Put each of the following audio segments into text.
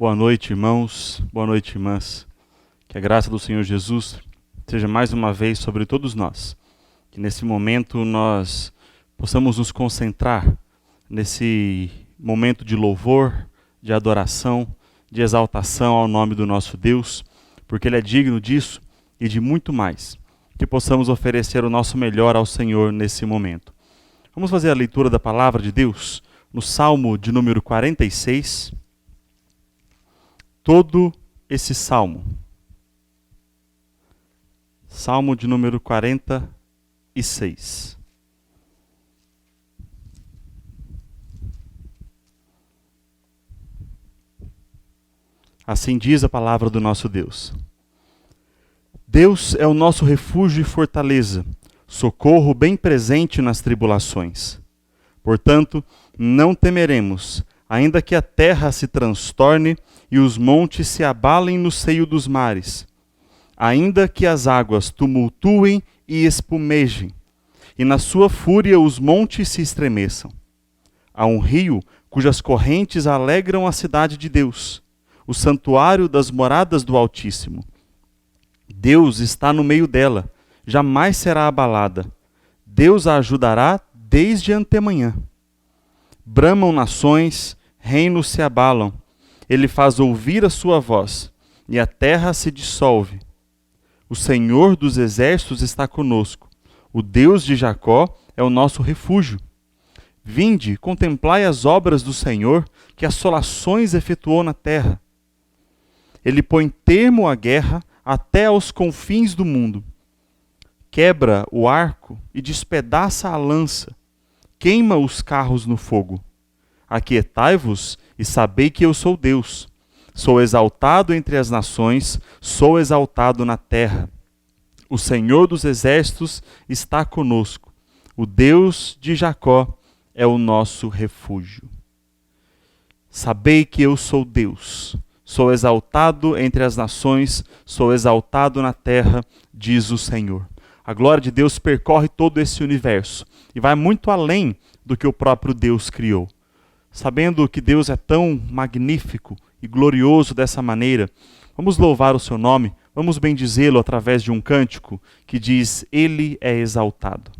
Boa noite, irmãos. Boa noite, irmãs. Que a graça do Senhor Jesus seja mais uma vez sobre todos nós. Que nesse momento nós possamos nos concentrar nesse momento de louvor, de adoração, de exaltação ao nome do nosso Deus, porque Ele é digno disso e de muito mais. Que possamos oferecer o nosso melhor ao Senhor nesse momento. Vamos fazer a leitura da palavra de Deus no Salmo de número 46. Todo esse salmo. Salmo de número 46. Assim diz a palavra do nosso Deus. Deus é o nosso refúgio e fortaleza, socorro bem presente nas tribulações. Portanto, não temeremos, ainda que a terra se transtorne e os montes se abalem no seio dos mares, ainda que as águas tumultuem e espumejem, e na sua fúria os montes se estremeçam. Há um rio cujas correntes alegram a cidade de Deus, o santuário das moradas do Altíssimo. Deus está no meio dela, jamais será abalada. Deus a ajudará desde antemanhã. Bramam nações, reinos se abalam. Ele faz ouvir a sua voz, e a terra se dissolve. O Senhor dos exércitos está conosco. O Deus de Jacó é o nosso refúgio. Vinde, contemplai as obras do Senhor, que assolações efetuou na terra. Ele põe termo à guerra até aos confins do mundo. Quebra o arco e despedaça a lança. Queima os carros no fogo. Aquietai-vos e sabei que eu sou Deus. Sou exaltado entre as nações, sou exaltado na terra. O Senhor dos exércitos está conosco. O Deus de Jacó é o nosso refúgio. Sabei que eu sou Deus. Sou exaltado entre as nações, sou exaltado na terra, diz o Senhor. A glória de Deus percorre todo esse universo e vai muito além do que o próprio Deus criou. Sabendo que Deus é tão magnífico e glorioso dessa maneira, vamos louvar o seu nome, vamos bendizê-lo através de um cântico que diz: Ele é exaltado.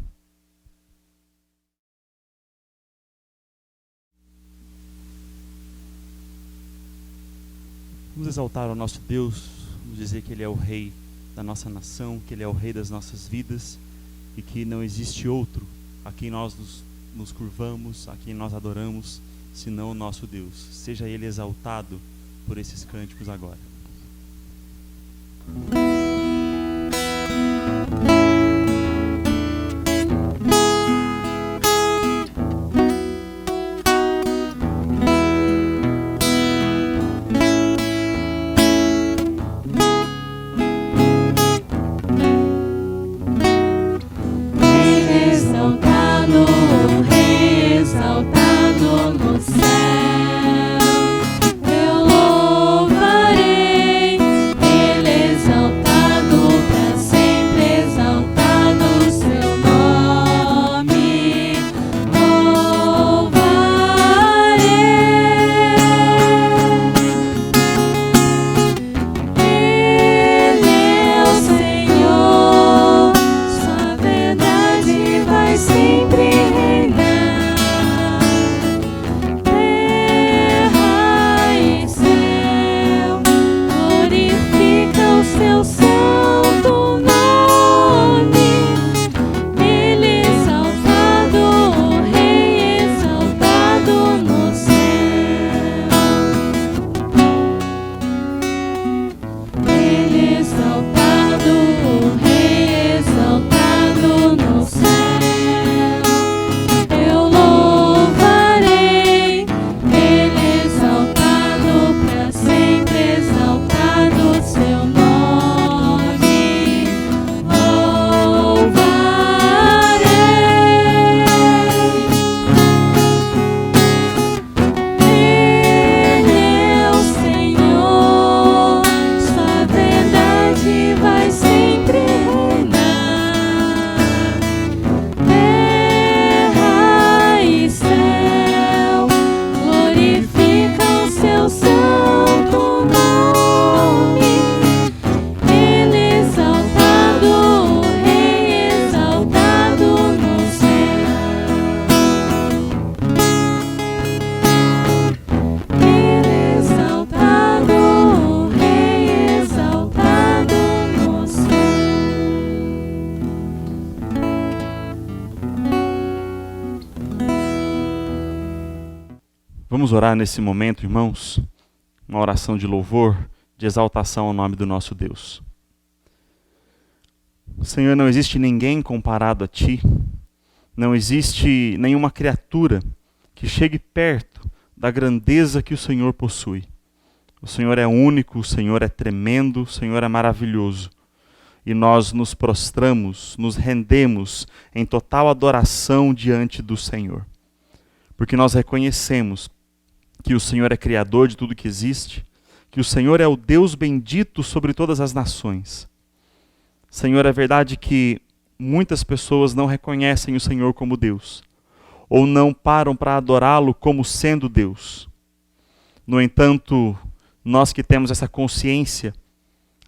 Vamos exaltar o nosso Deus, vamos dizer que Ele é o Rei da nossa nação, que Ele é o Rei das nossas vidas e que não existe outro a quem nós nos curvamos, a quem nós adoramos, senão o nosso Deus. Seja Ele exaltado por esses cânticos agora. Eu louvarei, Ele exaltado. Vamos orar nesse momento, irmãos, uma oração de louvor, de exaltação ao nome do nosso Deus. Senhor, não existe ninguém comparado a Ti, não existe nenhuma criatura que chegue perto da grandeza que o Senhor possui. O Senhor é único, o Senhor é tremendo, o Senhor é maravilhoso. E nós nos prostramos, nos rendemos em total adoração diante do Senhor. Porque nós reconhecemos que o Senhor é criador de tudo que existe, que o Senhor é o Deus bendito sobre todas as nações. Senhor, é verdade que muitas pessoas não reconhecem o Senhor como Deus, ou não param para adorá-lo como sendo Deus. No entanto, nós que temos essa consciência,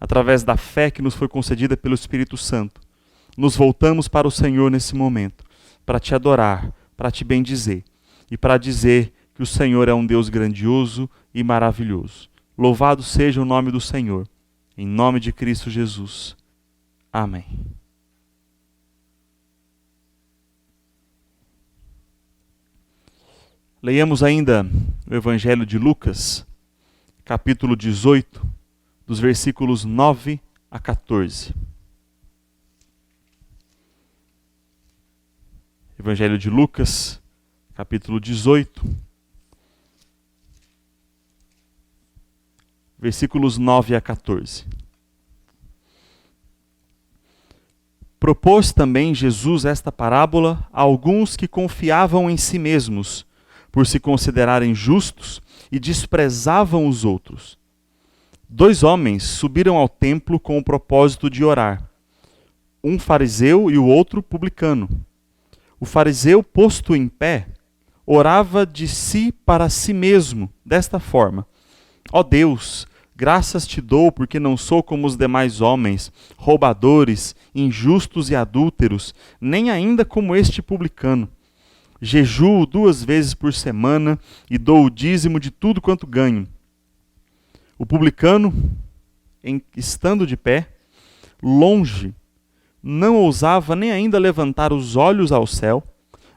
através da fé que nos foi concedida pelo Espírito Santo, nos voltamos para o Senhor nesse momento, para te adorar, para te bendizer e para dizer que o Senhor é um Deus grandioso e maravilhoso. Louvado seja o nome do Senhor, em nome de Cristo Jesus. Amém. Leiamos ainda o Evangelho de Lucas, capítulo 18, dos versículos 9 a 14. Evangelho de Lucas, capítulo 18, versículos 9 a 14. Propôs também Jesus esta parábola a alguns que confiavam em si mesmos, por se considerarem justos, e desprezavam os outros. 2 homens subiram ao templo com o propósito de orar, um fariseu e o outro publicano. O fariseu, posto em pé, orava de si para si mesmo, desta forma: Ó Deus, graças te dou porque não sou como os demais homens, roubadores, injustos e adúlteros, nem ainda como este publicano. Jejuo 2 vezes por semana e dou o dízimo de tudo quanto ganho. O publicano, estando de pé, longe, não ousava nem ainda levantar os olhos ao céu,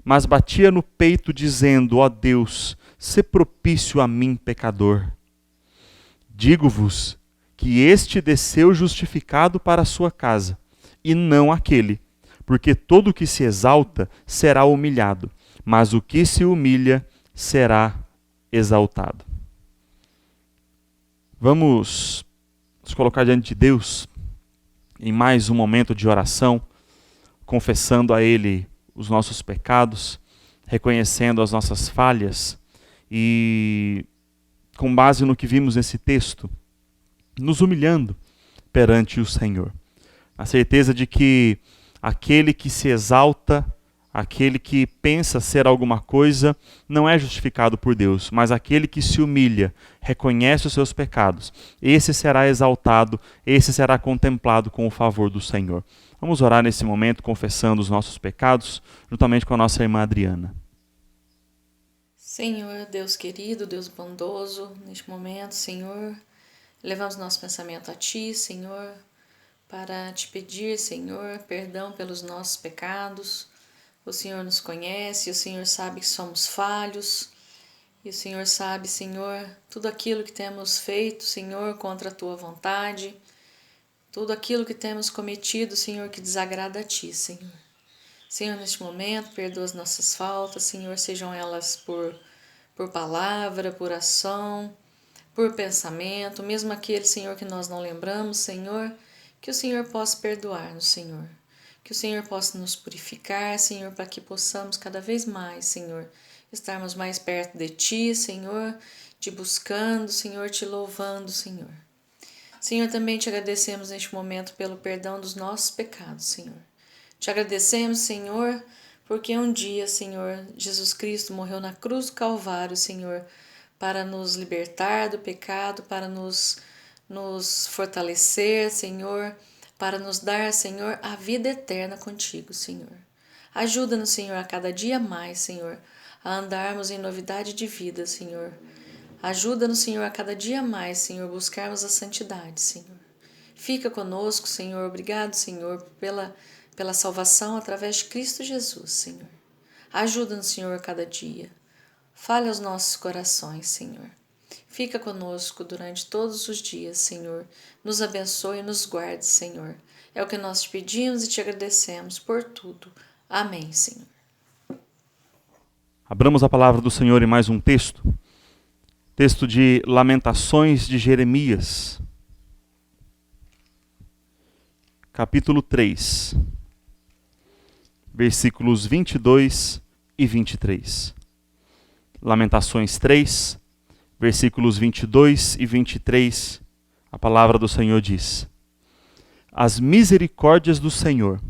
mas batia no peito dizendo: Ó Deus, sê propício a mim, pecador. Digo-vos que este desceu justificado para a sua casa, e não aquele, porque todo o que se exalta será humilhado, mas o que se humilha será exaltado. Vamos nos colocar diante de Deus em mais um momento de oração, confessando a Ele os nossos pecados, reconhecendo as nossas falhas e, com base no que vimos nesse texto, nos humilhando perante o Senhor. A certeza de que aquele que se exalta, aquele que pensa ser alguma coisa, não é justificado por Deus, mas aquele que se humilha, reconhece os seus pecados, esse será exaltado, esse será contemplado com o favor do Senhor. Vamos orar nesse momento, confessando os nossos pecados, juntamente com a nossa irmã Adriana. Senhor, Deus querido, Deus bondoso, neste momento, Senhor, levamos nosso pensamento a Ti, Senhor, para Te pedir, Senhor, perdão pelos nossos pecados. O Senhor nos conhece, o Senhor sabe que somos falhos, e o Senhor sabe, Senhor, tudo aquilo que temos feito, Senhor, contra a Tua vontade, tudo aquilo que temos cometido, Senhor, que desagrada a Ti, Senhor. Senhor, neste momento, perdoa as nossas faltas, Senhor, sejam elas por palavra, por ação, por pensamento, mesmo aquele, Senhor, que nós não lembramos, Senhor, que o Senhor possa perdoar-nos, Senhor. Que o Senhor possa nos purificar, Senhor, para que possamos cada vez mais, Senhor, estarmos mais perto de Ti, Senhor, Te buscando, Senhor, Te louvando, Senhor. Senhor, também Te agradecemos neste momento pelo perdão dos nossos pecados, Senhor. Te agradecemos, Senhor, porque um dia, Senhor, Jesus Cristo morreu na cruz do Calvário, Senhor, para nos libertar do pecado, para nos fortalecer, Senhor, para nos dar, Senhor, a vida eterna contigo, Senhor. Ajuda-nos, Senhor, a cada dia mais, Senhor, a andarmos em novidade de vida, Senhor. Ajuda-nos, Senhor, a cada dia mais, Senhor, buscarmos a santidade, Senhor. Fica conosco, Senhor. Obrigado, Senhor, pela salvação através de Cristo Jesus, Senhor. Ajuda-nos, Senhor, a cada dia. Fale aos nossos corações, Senhor. Fica conosco durante todos os dias, Senhor. Nos abençoe e nos guarde, Senhor. É o que nós te pedimos e te agradecemos por tudo. Amém, Senhor. Abramos a palavra do Senhor em mais um texto. Texto de Lamentações de Jeremias. Capítulo 3. Versículos 22 e 23. Lamentações 3, versículos 22 e 23, a palavra do Senhor diz: As misericórdias do Senhor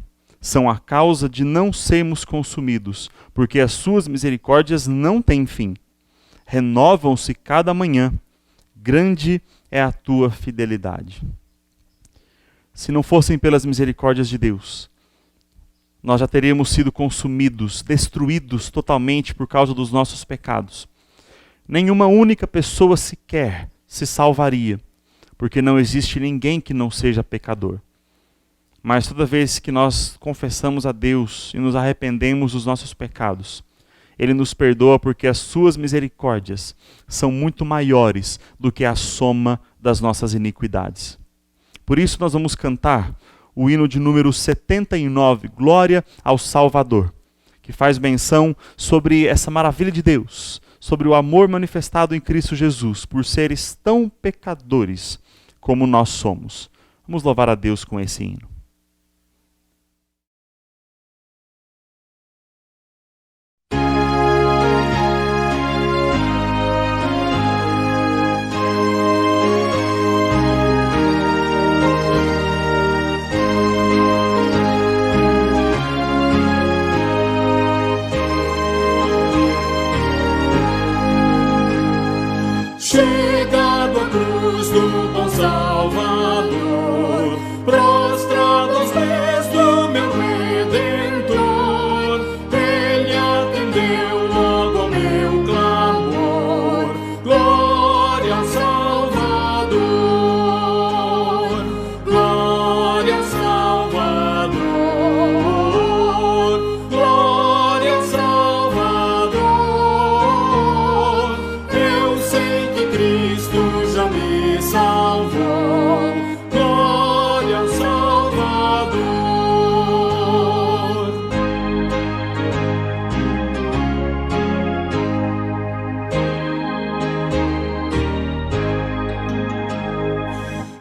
são a causa de não sermos consumidos, porque as suas misericórdias não têm fim. Renovam-se cada manhã, grande é a tua fidelidade. Se não fossem pelas misericórdias de Deus, nós já teríamos sido consumidos, destruídos totalmente por causa dos nossos pecados. Nenhuma única pessoa sequer se salvaria, porque não existe ninguém que não seja pecador. Mas toda vez que nós confessamos a Deus e nos arrependemos dos nossos pecados, Ele nos perdoa porque as suas misericórdias são muito maiores do que a soma das nossas iniquidades. Por isso nós vamos cantar o hino de número 79, Glória ao Salvador, que faz menção sobre essa maravilha de Deus, sobre o amor manifestado em Cristo Jesus, por seres tão pecadores como nós somos. Vamos louvar a Deus com esse hino. Chegado à cruz do bom Salvador, prostrado aos pés do meu Redentor, Ele atendeu logo ao meu clamor. Glória ao Salvador, glória ao Salvador, glória ao Salvador. Eu sei que Cristo já me salvou. Glória ao Salvador.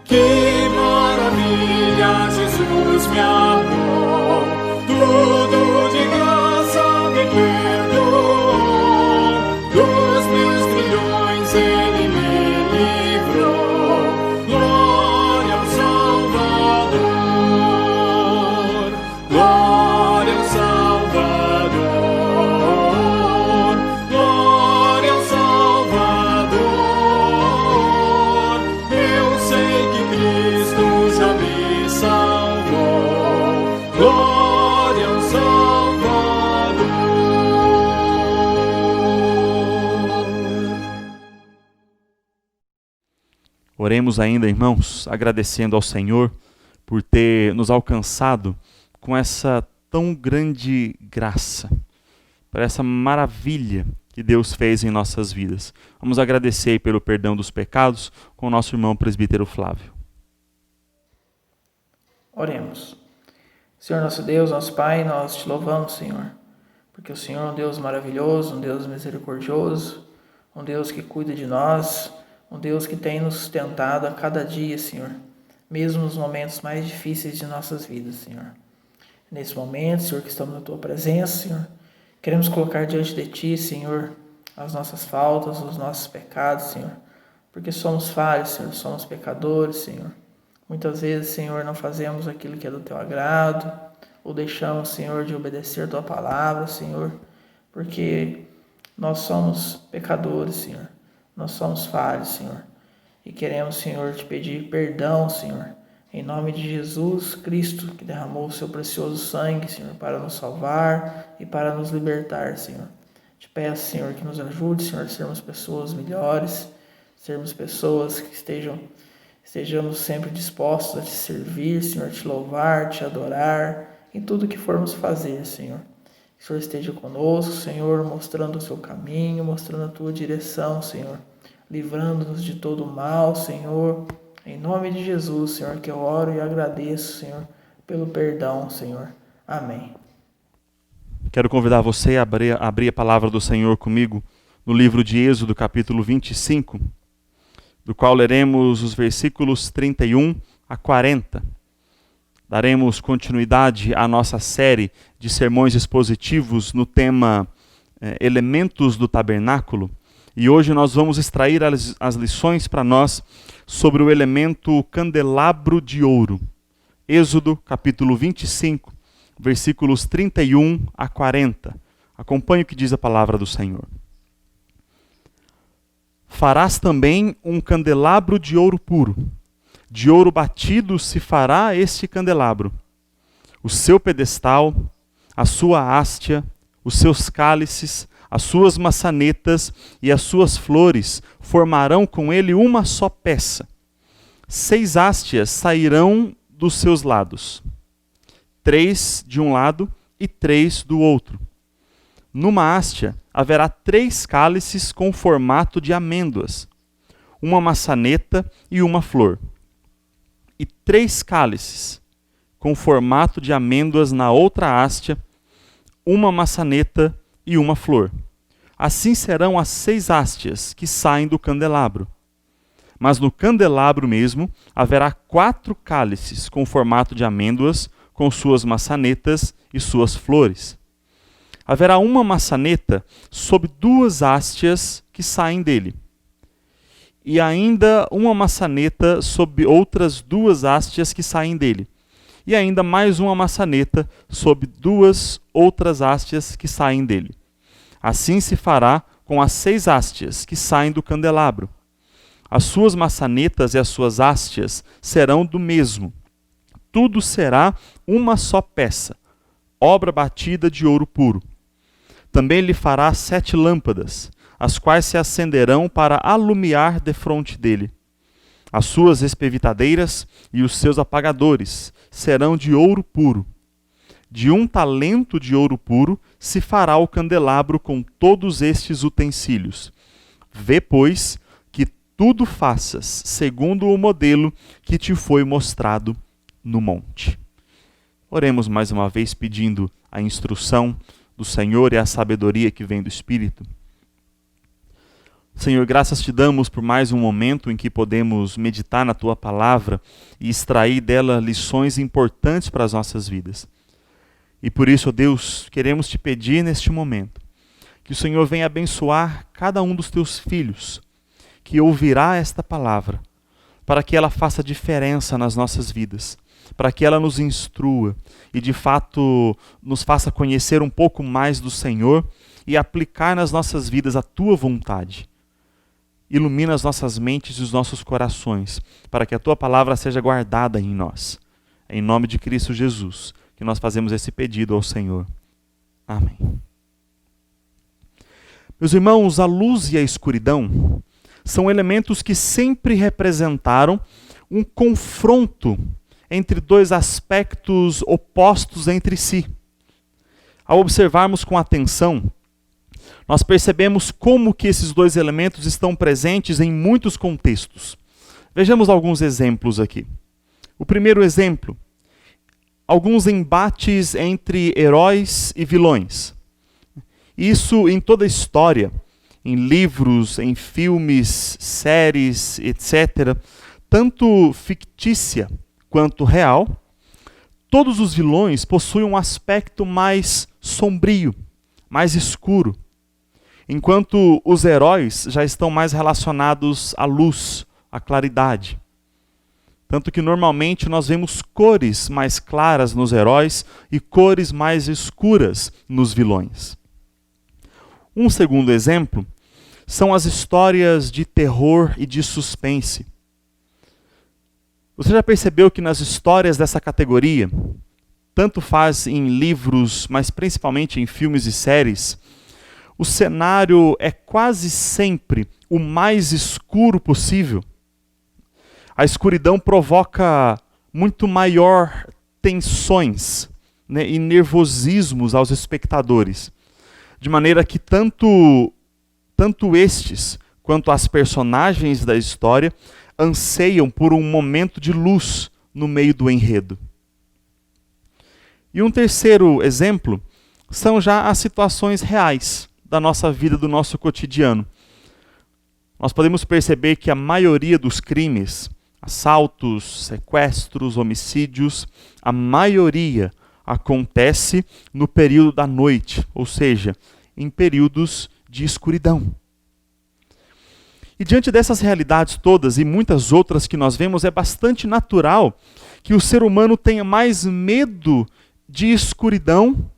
Que maravilha, Jesus me amou. Tudo de graça me perdoou. Dos meus trilhões Ele me livrou. Glória ao Salvador, glória ao Salvador, glória ao Salvador. Eu sei que Cristo já me salvou. Glória ao Salvador. Oremos ainda, irmãos, agradecendo ao Senhor por ter nos alcançado com essa tão grande graça, por essa maravilha que Deus fez em nossas vidas. Vamos agradecer pelo perdão dos pecados com o nosso irmão presbítero Flávio. Oremos. Senhor nosso Deus, nosso Pai, nós te louvamos, Senhor, porque o Senhor é um Deus maravilhoso, um Deus misericordioso, um Deus que cuida de nós, um Deus que tem nos sustentado a cada dia, Senhor, mesmo nos momentos mais difíceis de nossas vidas, Senhor. Nesse momento, Senhor, que estamos na Tua presença, Senhor, queremos colocar diante de Ti, Senhor, as nossas faltas, os nossos pecados, Senhor, porque somos falhos, Senhor, somos pecadores, Senhor. Muitas vezes, Senhor, não fazemos aquilo que é do Teu agrado, ou deixamos, Senhor, de obedecer a Tua palavra, Senhor, porque nós somos pecadores, Senhor. Nós somos falhos, Senhor, e queremos, Senhor, te pedir perdão, Senhor, em nome de Jesus Cristo, que derramou o seu precioso sangue, Senhor, para nos salvar e para nos libertar, Senhor. Te peço, Senhor, que nos ajude, Senhor, a sermos pessoas melhores, sermos pessoas que estejamos sempre dispostos a te servir, Senhor, te louvar, te adorar, em tudo que formos fazer, Senhor. Que o Senhor esteja conosco, Senhor, mostrando o seu caminho, mostrando a tua direção, Senhor. Livrando-nos de todo o mal, Senhor. Em nome de Jesus, Senhor, que eu oro e agradeço, Senhor, pelo perdão, Senhor. Amém. Quero convidar você a abrir a palavra do Senhor comigo no livro de Êxodo, capítulo 25, do qual leremos os versículos 31 a 40. Daremos continuidade à nossa série de sermões expositivos no tema Elementos do Tabernáculo. E hoje nós vamos extrair as lições para nós sobre o elemento candelabro de ouro. Êxodo, capítulo 25, versículos 31 a 40. Acompanhe o que diz a palavra do Senhor. Farás também um candelabro de ouro puro. De ouro batido se fará este candelabro. O seu pedestal, a sua haste, os seus cálices, as suas maçanetas e as suas flores formarão com ele uma só peça. 6 hastes sairão dos seus lados, 3 de um lado e 3 do outro. Numa haste haverá 3 cálices com formato de amêndoas, uma maçaneta e uma flor. E 3 cálices com formato de amêndoas na outra haste, uma maçaneta e uma flor. Assim serão as 6 hastes que saem do candelabro. Mas no candelabro mesmo haverá 4 cálices com formato de amêndoas, com suas maçanetas e suas flores. Haverá uma maçaneta sob 2 hastes que saem dele. E ainda uma maçaneta sob outras 2 hastes que saem dele. E ainda mais uma maçaneta sob 2 outras hastes que saem dele. Assim se fará com as 6 hastes que saem do candelabro. As suas maçanetas e as suas hastes serão do mesmo. Tudo será uma só peça, obra batida de ouro puro. Também lhe fará 7 lâmpadas, as quais se acenderão para alumiar defronte dele. As suas espevitadeiras e os seus apagadores serão de ouro puro. De 1 talento de ouro puro se fará o candelabro com todos estes utensílios. Vê, pois, que tudo faças segundo o modelo que te foi mostrado no monte. Oremos mais uma vez pedindo a instrução do Senhor e a sabedoria que vem do Espírito. Senhor, graças te damos por mais um momento em que podemos meditar na Tua Palavra e extrair dela lições importantes para as nossas vidas. E por isso, ó Deus, queremos te pedir neste momento que o Senhor venha abençoar cada um dos Teus filhos que ouvirá esta palavra, para que ela faça diferença nas nossas vidas, para que ela nos instrua e de fato nos faça conhecer um pouco mais do Senhor e aplicar nas nossas vidas a Tua vontade. Ilumina as nossas mentes e os nossos corações, para que a Tua palavra seja guardada em nós. Em nome de Cristo Jesus, que nós fazemos esse pedido ao Senhor. Amém. Meus irmãos, a luz e a escuridão são elementos que sempre representaram um confronto entre 2 aspectos opostos entre si. Ao observarmos com atenção, nós percebemos como que esses 2 elementos estão presentes em muitos contextos. Vejamos alguns exemplos aqui. O primeiro exemplo: alguns embates entre heróis e vilões. Isso em toda a história, em livros, em filmes, séries, etc., tanto fictícia quanto real, todos os vilões possuem um aspecto mais sombrio, mais escuro, enquanto os heróis já estão mais relacionados à luz, à claridade. Tanto que normalmente nós vemos cores mais claras nos heróis e cores mais escuras nos vilões. Um segundo exemplo são as histórias de terror e de suspense. Você já percebeu que nas histórias dessa categoria, tanto faz em livros, mas principalmente em filmes e séries, o cenário é quase sempre o mais escuro possível? A escuridão provoca muito maior tensões, né, e nervosismos aos espectadores, de maneira que tanto estes quanto as personagens da história anseiam por um momento de luz no meio do enredo. E um terceiro exemplo são já as situações reais da nossa vida, do nosso cotidiano. Nós podemos perceber que a maioria dos crimes, assaltos, sequestros, homicídios, a maioria acontece no período da noite, ou seja, em períodos de escuridão. E diante dessas realidades todas e muitas outras que nós vemos, é bastante natural que o ser humano tenha mais medo de escuridão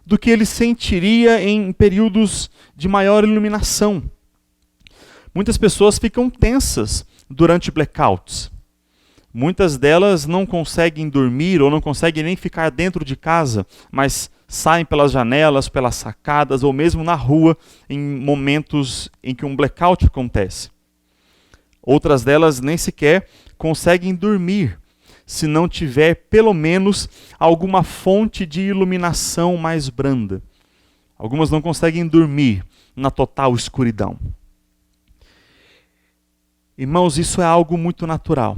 do que ele sentiria em períodos de maior iluminação. Muitas pessoas ficam tensas durante blackouts. Muitas delas não conseguem dormir ou não conseguem nem ficar dentro de casa, mas saem pelas janelas, pelas sacadas ou mesmo na rua em momentos em que um blackout acontece. Outras delas nem sequer conseguem dormir se não tiver pelo menos alguma fonte de iluminação mais branda. Algumas não conseguem dormir na total escuridão. Irmãos, isso é algo muito natural.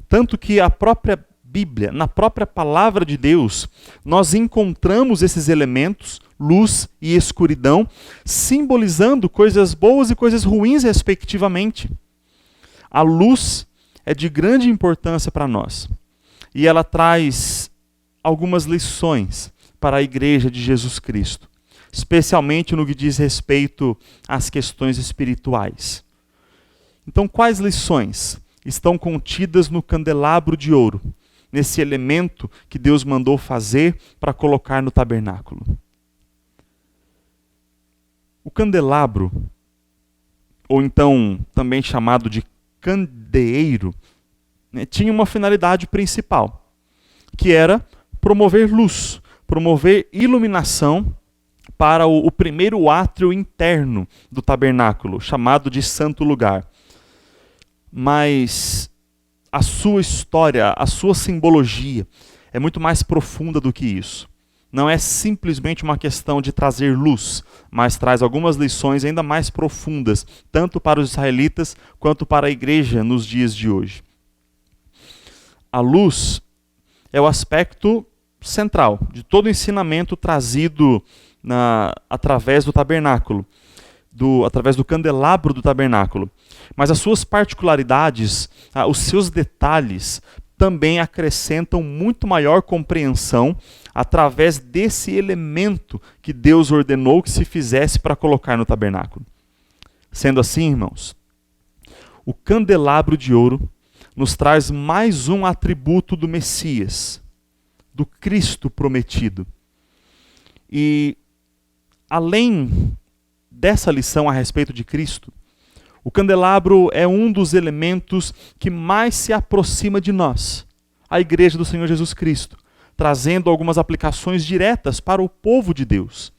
Tanto que a própria Bíblia, na própria palavra de Deus, nós encontramos esses elementos, luz e escuridão, simbolizando coisas boas e coisas ruins, respectivamente. A luz é de grande importância para nós. E ela traz algumas lições para a Igreja de Jesus Cristo, especialmente no que diz respeito às questões espirituais. Então, quais lições estão contidas no candelabro de ouro, nesse elemento que Deus mandou fazer para colocar no tabernáculo? O candelabro, ou então também chamado de candeeiro, né, tinha uma finalidade principal, que era promover luz, promover iluminação para o primeiro átrio interno do tabernáculo, chamado de Santo Lugar. Mas a sua história, a sua simbologia é muito mais profunda do que isso. Não é simplesmente uma questão de trazer luz, mas traz algumas lições ainda mais profundas, tanto para os israelitas quanto para a igreja nos dias de hoje. A luz é o aspecto central de todo o ensinamento trazido através do tabernáculo, através do candelabro do tabernáculo. Mas as suas particularidades, os seus detalhes, também acrescentam muito maior compreensão através desse elemento que Deus ordenou que se fizesse para colocar no tabernáculo. Sendo assim, irmãos, o candelabro de ouro nos traz mais um atributo do Messias, do Cristo prometido. E além dessa lição a respeito de Cristo, o candelabro é um dos elementos que mais se aproxima de nós, a Igreja do Senhor Jesus Cristo, trazendo algumas aplicações diretas para o povo de Deus.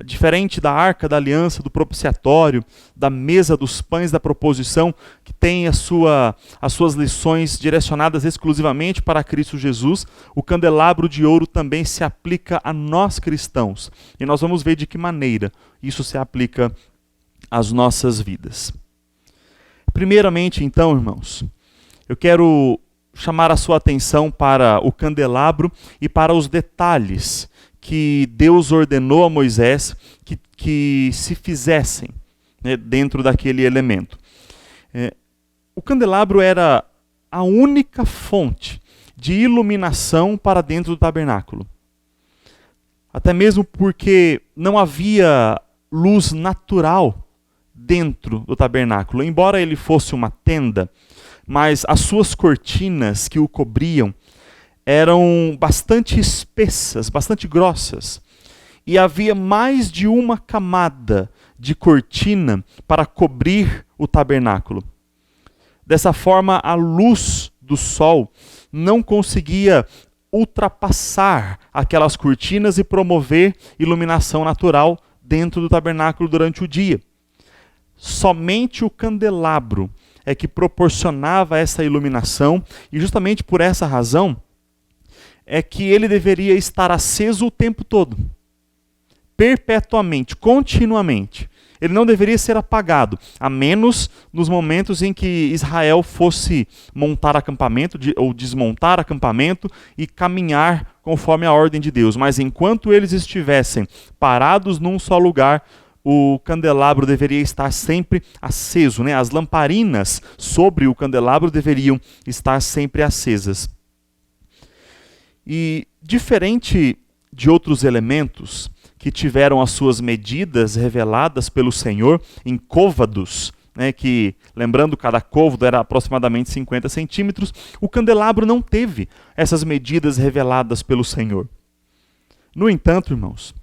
Diferente da Arca da Aliança, do propiciatório, da mesa dos pães da proposição, que tem as suas lições direcionadas exclusivamente para Cristo Jesus, o candelabro de ouro também se aplica a nós cristãos. E nós vamos ver de que maneira isso se aplica às nossas vidas. Primeiramente, então, irmãos, eu quero chamar a sua atenção para o candelabro e para os detalhes que Deus ordenou a Moisés que se fizessem, né, dentro daquele elemento. O candelabro era a única fonte de iluminação para dentro do tabernáculo. Até mesmo porque não havia luz natural dentro do tabernáculo. Embora ele fosse uma tenda, mas as suas cortinas que o cobriam eram bastante espessas, bastante grossas. E havia mais de uma camada de cortina para cobrir o tabernáculo. Dessa forma, a luz do sol não conseguia ultrapassar aquelas cortinas e promover iluminação natural dentro do tabernáculo durante o dia. Somente o candelabro é que proporcionava essa iluminação, e justamente por essa razão, é que ele deveria estar aceso o tempo todo, perpetuamente, continuamente. Ele não deveria ser apagado, a menos nos momentos em que Israel fosse montar acampamento ou desmontar acampamento e caminhar conforme a ordem de Deus. Mas enquanto eles estivessem parados num só lugar, o candelabro deveria estar sempre aceso, né? As lamparinas sobre o candelabro deveriam estar sempre acesas. E diferente de outros elementos que tiveram as suas medidas reveladas pelo Senhor em côvados, né, que, lembrando, cada côvado era aproximadamente 50 centímetros, o candelabro não teve essas medidas reveladas pelo Senhor. No entanto, irmãos,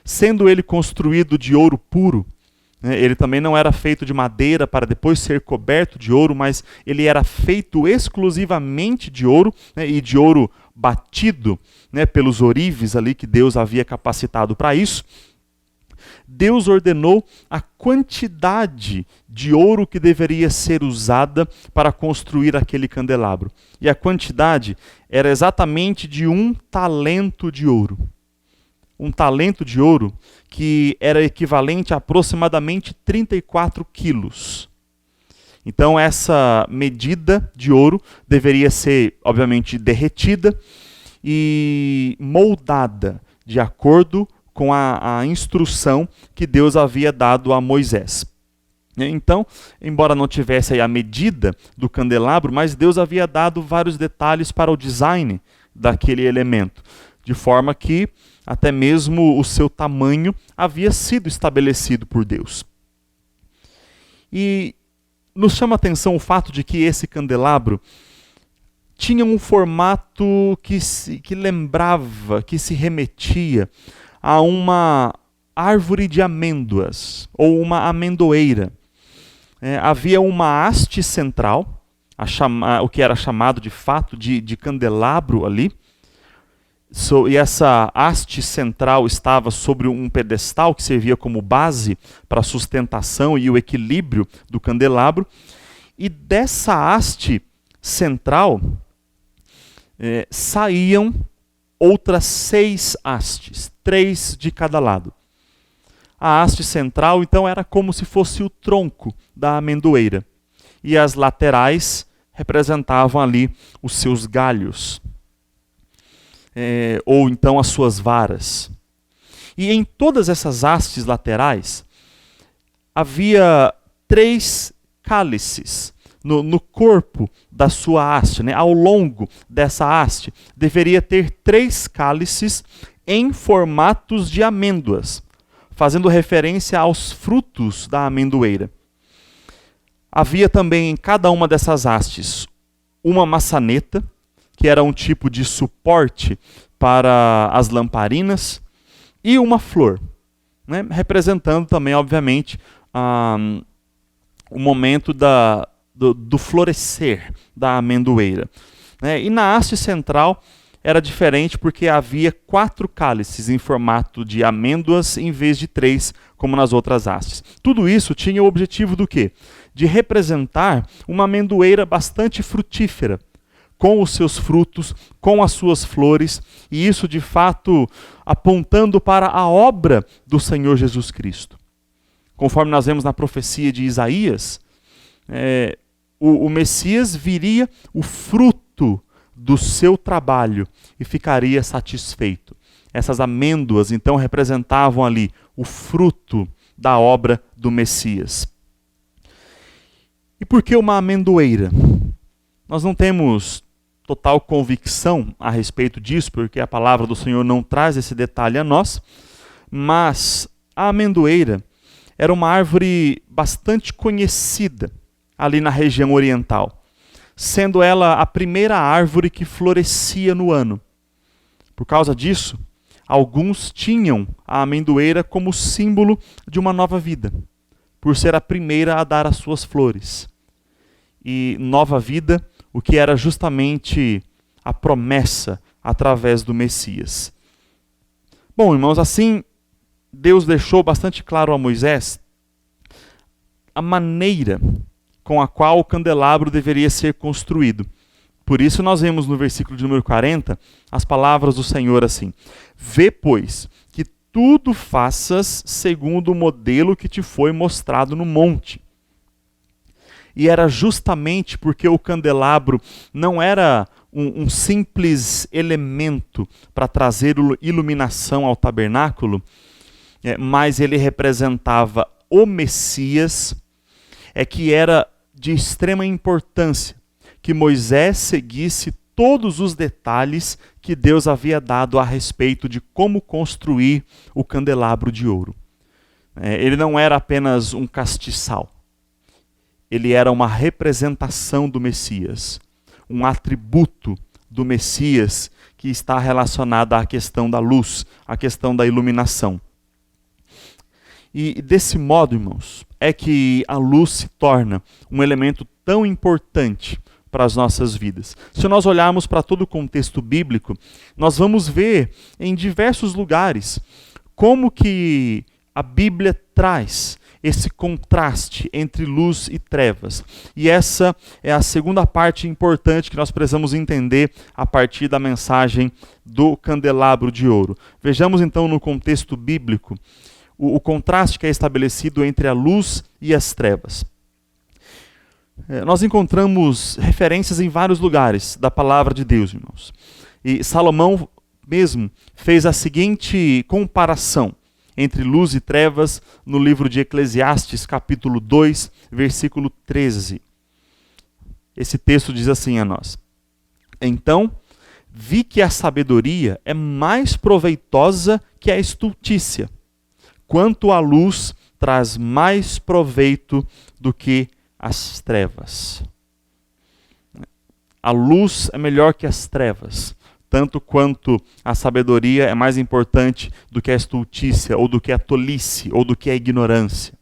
sendo ele construído de ouro puro, né, ele também não era feito de madeira para depois ser coberto de ouro, mas ele era feito exclusivamente de ouro, né, e de ouro batido, né, pelos ourives ali que Deus havia capacitado para isso. Deus ordenou a quantidade de ouro que deveria ser usada para construir aquele candelabro. E a quantidade era exatamente de 1 talento de ouro. 1 talento de ouro que era equivalente a aproximadamente 34 quilos. Então essa medida de ouro deveria ser, obviamente, derretida e moldada de acordo com a instrução que Deus havia dado a Moisés. Então, embora não tivesse aí a medida do candelabro, mas Deus havia dado vários detalhes para o design daquele elemento, de forma que até mesmo o seu tamanho havia sido estabelecido por Deus. E nos chama a atenção o fato de que esse candelabro tinha um formato que lembrava, que se remetia a uma árvore de amêndoas, ou uma amendoeira. Havia uma haste central, o que era chamado de fato de candelabro ali, e essa haste central estava sobre um pedestal que servia como base para a sustentação e o equilíbrio do candelabro. E dessa haste central saíam outras 6 hastes, 3 de cada lado. A haste central, então, era como se fosse o tronco da amendoeira. E as laterais representavam ali os seus galhos. Ou então as suas varas. E em todas essas hastes laterais, havia 3 cálices no corpo da sua haste, né? Ao longo dessa haste, deveria ter 3 cálices em formatos de amêndoas, fazendo referência aos frutos da amendoeira. Havia também em cada uma dessas hastes uma maçaneta, que era um tipo de suporte para as lamparinas, e uma flor, né, representando também, obviamente, o momento do florescer da amendoeira. E na haste central era diferente porque havia 4 cálices em formato de amêndoas em vez de 3, como nas outras hastes. Tudo isso tinha o objetivo do quê? De representar uma amendoeira bastante frutífera, com os seus frutos, com as suas flores, e isso de fato apontando para a obra do Senhor Jesus Cristo. Conforme nós vemos na profecia de Isaías, o Messias viria o fruto do seu trabalho e ficaria satisfeito. Essas amêndoas então representavam ali o fruto da obra do Messias. E por que uma amendoeira? Nós não temos total convicção a respeito disso, porque a palavra do Senhor não traz esse detalhe a nós, mas a amendoeira era uma árvore bastante conhecida ali na região oriental, sendo ela a primeira árvore que florescia no ano. Por causa disso, alguns tinham a amendoeira como símbolo de uma nova vida, por ser a primeira a dar as suas flores. E nova vida, o que era justamente a promessa através do Messias. Bom, irmãos, assim Deus deixou bastante claro a Moisés a maneira com a qual o candelabro deveria ser construído, Por isso nós vemos no versículo de número 40 as palavras do Senhor assim: vê, pois, que tudo faças segundo o modelo que te foi mostrado no monte. E era justamente porque o candelabro não era um simples elemento para trazer iluminação ao tabernáculo, mas ele representava o Messias, que era de extrema importância que Moisés seguisse todos os detalhes que Deus havia dado a respeito de como construir o candelabro de ouro. Ele não era apenas um castiçal. Ele era uma representação do Messias, um atributo do Messias que está relacionado à questão da luz, à questão da iluminação. E desse modo, irmãos, é que a luz se torna um elemento tão importante para as nossas vidas. Se nós olharmos para todo o contexto bíblico, nós vamos ver em diversos lugares como que a Bíblia traz esse contraste entre luz e trevas. E essa é a segunda parte importante que nós precisamos entender a partir da mensagem do candelabro de ouro. Vejamos então no contexto bíblico o contraste que é estabelecido entre a luz e as trevas. Nós encontramos referências em vários lugares da palavra de Deus, irmãos. E Salomão mesmo fez a seguinte comparação entre luz e trevas no livro de Eclesiastes, capítulo 2, versículo 13. Esse texto diz assim a nós: então, vi que a sabedoria é mais proveitosa que a estultícia, quanto a luz traz mais proveito do que as trevas. A luz é melhor que as trevas, tanto quanto a sabedoria é mais importante do que a estultícia, ou do que a tolice, ou do que a ignorância.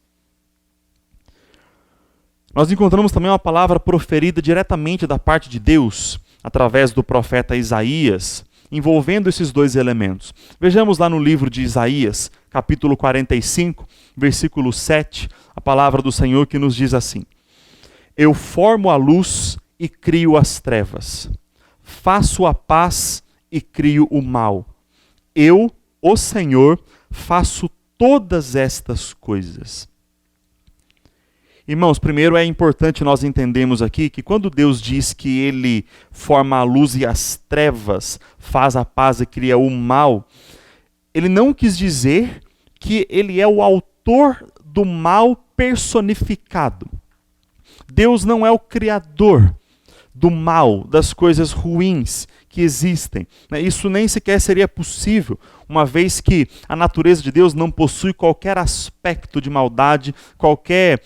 Nós encontramos também uma palavra proferida diretamente da parte de Deus, através do profeta Isaías, envolvendo esses dois elementos. Vejamos lá no livro de Isaías, capítulo 45, versículo 7, a palavra do Senhor que nos diz assim: eu formo a luz e crio as trevas. Faço a paz e crio o mal. Eu, o Senhor, faço todas estas coisas. Irmãos, primeiro é importante nós entendermos aqui que quando Deus diz que Ele forma a luz e as trevas, faz a paz e cria o mal, Ele não quis dizer que Ele é o autor do mal personificado. Deus não é o criador do mal, das coisas ruins que existem. Isso nem sequer seria possível, uma vez que a natureza de Deus não possui qualquer aspecto de maldade, qualquer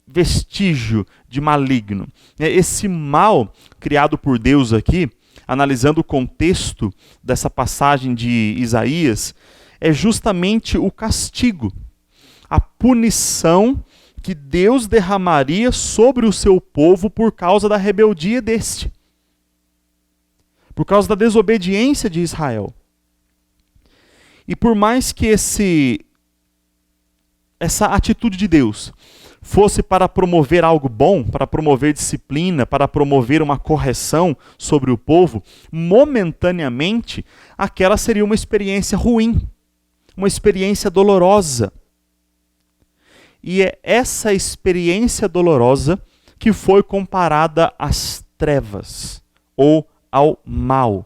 vestígio de maligno. Esse mal criado por Deus aqui, analisando o contexto dessa passagem de Isaías, é justamente o castigo, a punição que Deus derramaria sobre o seu povo por causa da rebeldia deste, por causa da desobediência de Israel. E por mais que essa atitude de Deus fosse para promover algo bom, para promover disciplina, para promover uma correção sobre o povo, momentaneamente aquela seria uma experiência ruim, uma experiência dolorosa. E é essa experiência dolorosa que foi comparada às trevas, ou ao mal.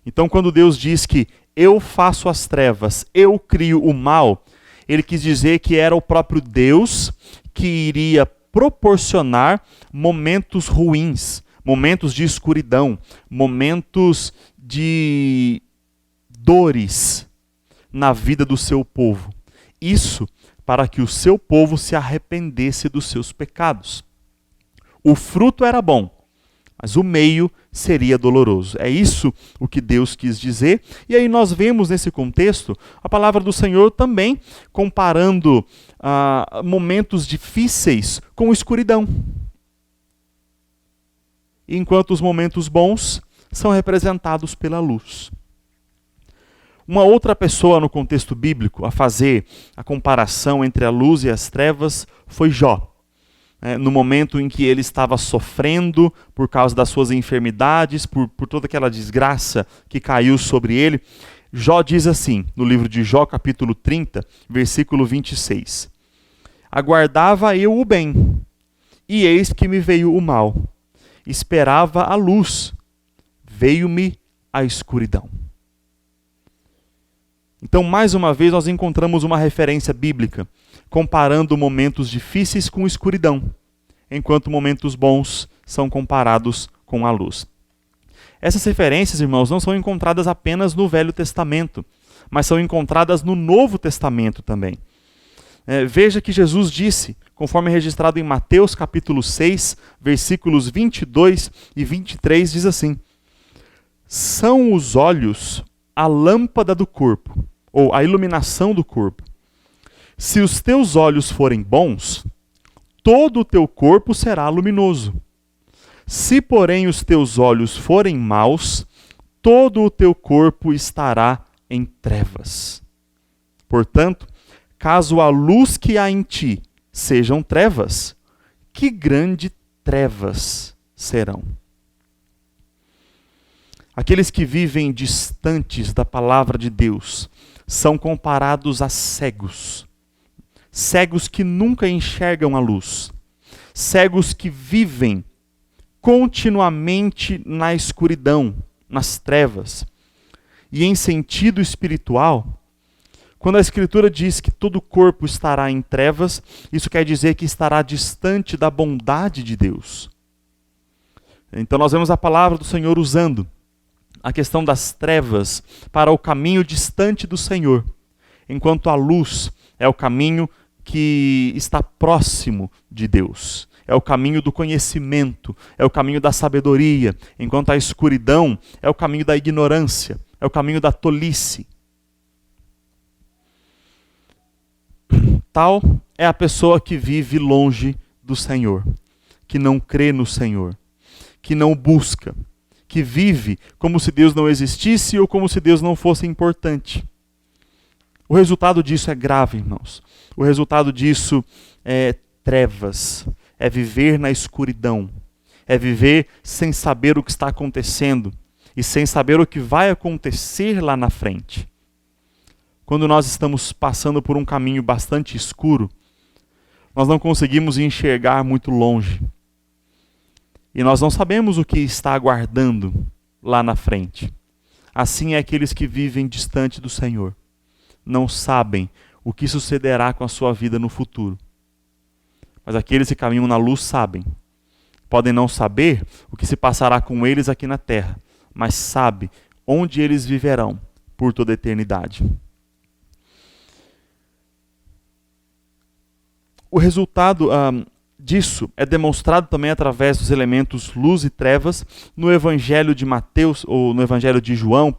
Então, quando Deus diz que eu faço as trevas, eu crio o mal, Ele quis dizer que era o próprio Deus que iria proporcionar momentos ruins, momentos de escuridão, momentos de dores na vida do seu povo. Isso para que o seu povo se arrependesse dos seus pecados. O fruto era bom, mas o meio seria doloroso. É isso o que Deus quis dizer. E aí nós vemos nesse contexto a palavra do Senhor também comparando momentos difíceis com escuridão. Enquanto os momentos bons são representados pela luz. Uma outra pessoa no contexto bíblico a fazer a comparação entre a luz e as trevas foi Jó. no momento em que ele estava sofrendo por causa das suas enfermidades, por toda aquela desgraça que caiu sobre ele. Jó diz assim, no livro de Jó, capítulo 30, versículo 26. Aguardava eu o bem, e eis que me veio o mal. Esperava a luz, veio-me a escuridão. Então, mais uma vez, nós encontramos uma referência bíblica, comparando momentos difíceis com escuridão, enquanto momentos bons são comparados com a luz. Essas referências, irmãos, não são encontradas apenas no Velho Testamento, mas são encontradas no Novo Testamento também. Veja que Jesus disse, conforme registrado em Mateus capítulo 6, versículos 22 e 23, diz assim: são os olhos a lâmpada do corpo, ou a iluminação do corpo. Se os teus olhos forem bons, todo o teu corpo será luminoso. Se, porém, os teus olhos forem maus, todo o teu corpo estará em trevas. Portanto, caso a luz que há em ti sejam trevas, que grande trevas serão. Aqueles que vivem distantes da palavra de Deus são comparados a cegos. Cegos que nunca enxergam a luz. Cegos que vivem continuamente na escuridão, nas trevas. E em sentido espiritual, quando a Escritura diz que todo o corpo estará em trevas, isso quer dizer que estará distante da bondade de Deus. Então nós vemos a palavra do Senhor usando a questão das trevas para o caminho distante do Senhor, enquanto a luz é o caminho que está próximo de Deus. É o caminho do conhecimento, é o caminho da sabedoria, enquanto a escuridão é o caminho da ignorância, é o caminho da tolice. Tal é a pessoa que vive longe do Senhor, que não crê no Senhor, que não busca, que vive como se Deus não existisse ou como se Deus não fosse importante. O resultado disso é grave, irmãos. O resultado disso é trevas, é viver na escuridão, é viver sem saber o que está acontecendo e sem saber o que vai acontecer lá na frente. Quando nós estamos passando por um caminho bastante escuro, nós não conseguimos enxergar muito longe. E nós não sabemos o que está aguardando lá na frente. Assim é aqueles que vivem distante do Senhor. Não sabem o que sucederá com a sua vida no futuro. Mas aqueles que caminham na luz sabem. Podem não saber o que se passará com eles aqui na terra, mas sabem onde eles viverão por toda a eternidade. O resultado disso é demonstrado também através dos elementos luz e trevas no Evangelho de Mateus, ou no Evangelho de João,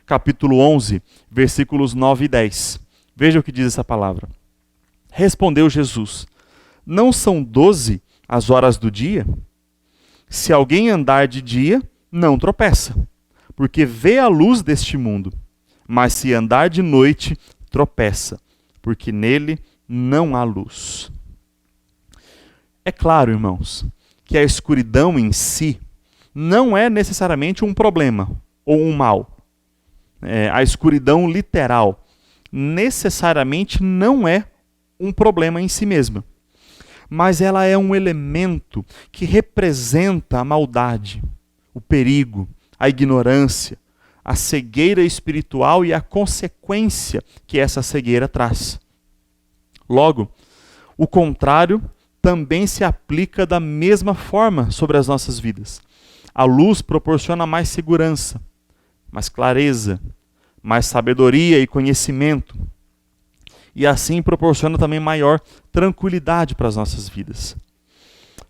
capítulo 11, versículos 9 e 10. Veja o que diz essa palavra. Respondeu Jesus: não são 12 as horas do dia? Se alguém andar de dia, não tropeça, porque vê a luz deste mundo. Mas se andar de noite, tropeça, porque nele não há luz. É claro, irmãos, que a escuridão em si não é necessariamente um problema ou um mal. A escuridão literal necessariamente não é um problema em si mesma. Mas ela é um elemento que representa a maldade, o perigo, a ignorância, a cegueira espiritual e a consequência que essa cegueira traz. Logo, o contrário também se aplica da mesma forma sobre as nossas vidas. A luz proporciona mais segurança, mais clareza, mais sabedoria e conhecimento. E assim proporciona também maior tranquilidade para as nossas vidas.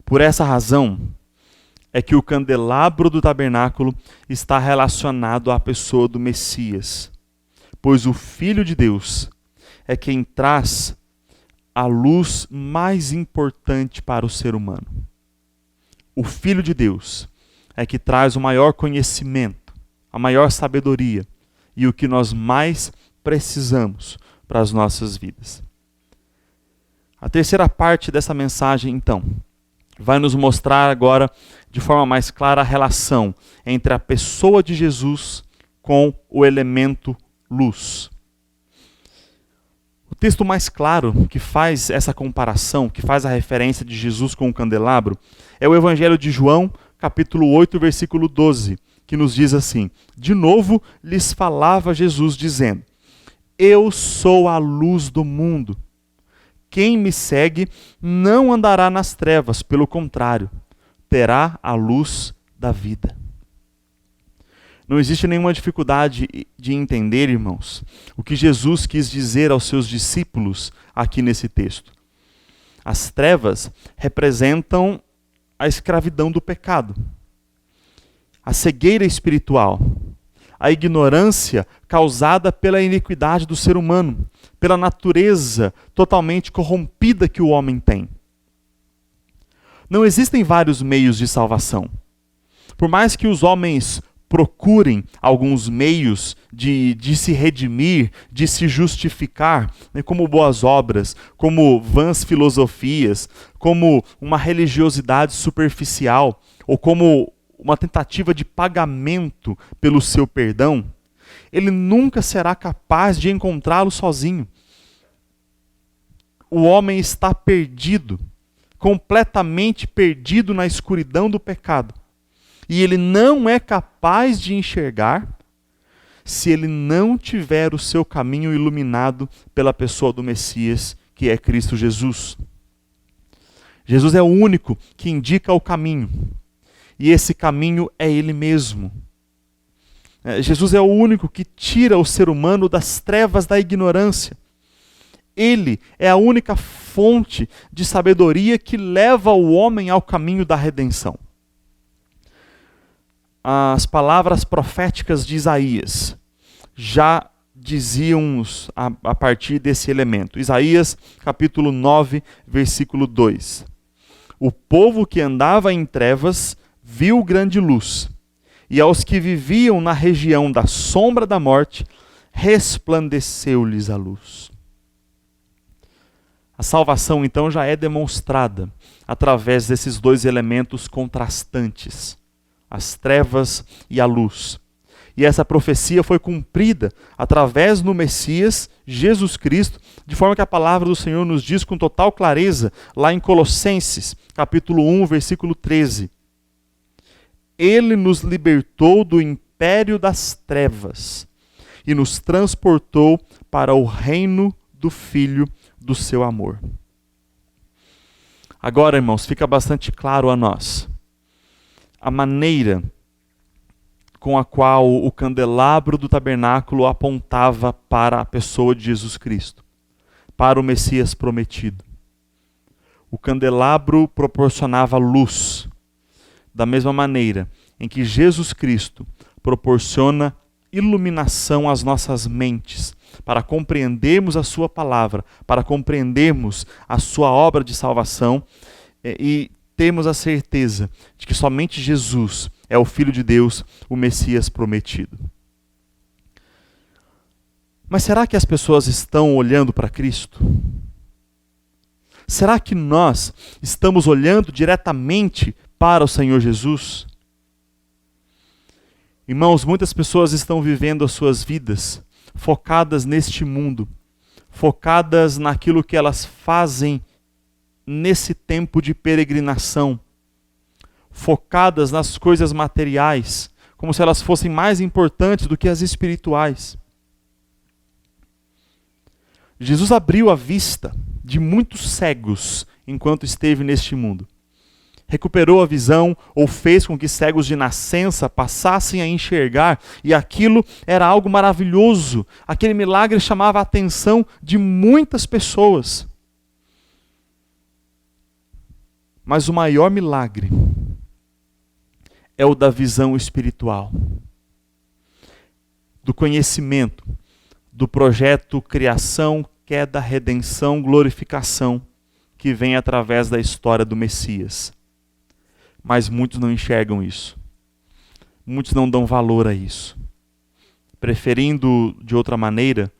Por essa razão é que o candelabro do tabernáculo está relacionado à pessoa do Messias, pois o Filho de Deus é quem traz a luz mais importante para o ser humano. O Filho de Deus é que traz o maior conhecimento, a maior sabedoria e o que nós mais precisamos para as nossas vidas. A terceira parte dessa mensagem, então, vai nos mostrar agora de forma mais clara a relação entre a pessoa de Jesus com o elemento luz. O texto mais claro que faz essa comparação, que faz a referência de Jesus com o candelabro, é o Evangelho de João, capítulo 8, versículo 12, que nos diz assim: de novo lhes falava Jesus dizendo: eu sou a luz do mundo. Quem me segue não andará nas trevas, pelo contrário, terá a luz da vida. Não existe nenhuma dificuldade de entender, irmãos, o que Jesus quis dizer aos seus discípulos aqui nesse texto. As trevas representam a escravidão do pecado, a cegueira espiritual, a ignorância causada pela iniquidade do ser humano, pela natureza totalmente corrompida que o homem tem. Não existem vários meios de salvação. Por mais que os homens procurem alguns meios de se redimir, de se justificar, né, como boas obras, como vãs filosofias, como uma religiosidade superficial, ou como uma tentativa de pagamento pelo seu perdão, ele nunca será capaz de encontrá-lo sozinho. O homem está perdido, completamente perdido na escuridão do pecado. E ele não é capaz de enxergar se ele não tiver o seu caminho iluminado pela pessoa do Messias, que é Cristo Jesus. Jesus é o único que indica o caminho. E esse caminho é Ele mesmo. Jesus é o único que tira o ser humano das trevas da ignorância. Ele é a única fonte de sabedoria que leva o homem ao caminho da redenção. As palavras proféticas de Isaías já diziam-nos a partir desse elemento. Isaías, capítulo 9, versículo 2. O povo que andava em trevas viu grande luz, e aos que viviam na região da sombra da morte, resplandeceu-lhes a luz. A salvação, então, já é demonstrada através desses dois elementos contrastantes, as trevas e a luz. E essa profecia foi cumprida através do Messias, Jesus Cristo, de forma que a palavra do Senhor nos diz com total clareza, lá em Colossenses, capítulo 1, versículo 13. Ele nos libertou do império das trevas e nos transportou para o reino do Filho do seu amor. Agora, irmãos, fica bastante claro a nós a maneira com a qual o candelabro do tabernáculo apontava para a pessoa de Jesus Cristo, para o Messias prometido. O candelabro proporcionava luz, da mesma maneira em que Jesus Cristo proporciona iluminação às nossas mentes, para compreendermos a sua palavra, para compreendermos a sua obra de salvação e termos a certeza de que somente Jesus é o Filho de Deus, o Messias prometido. Mas será que as pessoas estão olhando para Cristo? Será que nós estamos olhando diretamente para o Senhor Jesus? Irmãos, muitas pessoas estão vivendo as suas vidas focadas neste mundo, focadas naquilo que elas fazem nesse tempo de peregrinação, focadas nas coisas materiais, como se elas fossem mais importantes do que as espirituais. Jesus abriu a vista de muitos cegos enquanto esteve neste mundo. Recuperou a visão ou fez com que cegos de nascença passassem a enxergar, e aquilo era algo maravilhoso. Aquele milagre chamava a atenção de muitas pessoas. Mas o maior milagre é o da visão espiritual, do conhecimento, do projeto criação, queda, redenção, glorificação, que vem através da história do Messias. Mas muitos não enxergam isso. Muitos não dão valor a isso. Preferindo, de outra maneira,